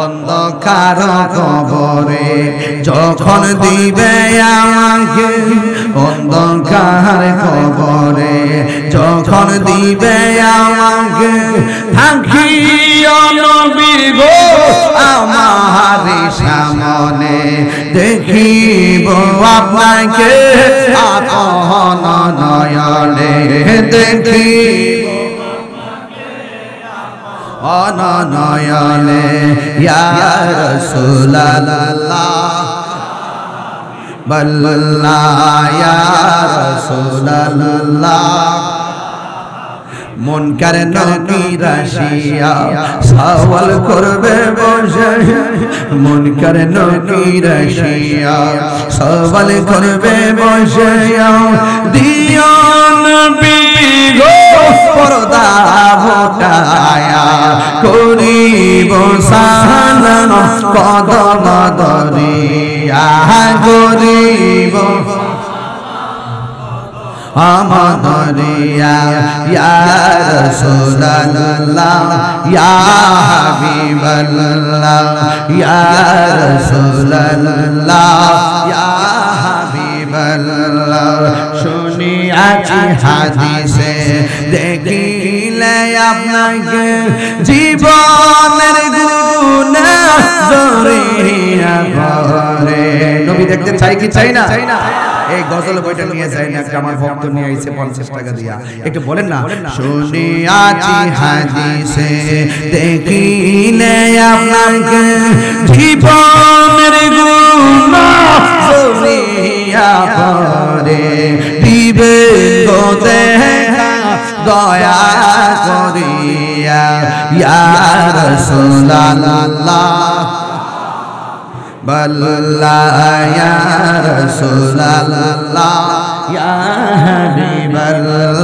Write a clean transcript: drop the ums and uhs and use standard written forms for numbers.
অন্ধকার কবরে যখন দিবে আমাকে, অন্ধকার কবরে যখন দিবে আমাকে, থাকিও নবী গো আমার সামনে, দেখিব আপনাকে আপন নয়নে, দেখিব অনয়নে ইয়া রাসূলুল্লাহ বল্লাহ ইয়া রাসূলুল্লাহ। মুনকার নকির আসিয়া সওয়াল করবে বসে, মুনকার নকির আসিয়া সওয়াল করবে বসে, দিও নবী গো পর্দা হটায়া, করিব সালাম কদম দরিয়া, করিব আমাদরিয়া ইয়া রাসূলুল্লাহ ইয়া হাবিবাল্লাহ ইয়া রাসূলুল্লাহ ইয়া হাবিবাল্লাহ। শুনিয়াছি হাদিসে দেখিলে আপনাকে জীবনের গুনাহ জড়িয়ে পড়ে। নবী দেখতে চাই কি চাই না? এই গজল বইটা নিয়ে যাই না, একটা আমার ভক্ত নিয়ে আইছে 50 টাকা দিয়া, একটু বলেন না। শুনিয়াছি হাদিসে দেখিলে আপনাকে জীবনের গুনাহ জড়িয়ে পড়ে, দিবে গো দেখা দয়া করিয়া ইয়া রাসূলুল্লাহ বল্লাহ ইয়া রাসূলুল্লাহ ইয়া হাবিবাল্লাহ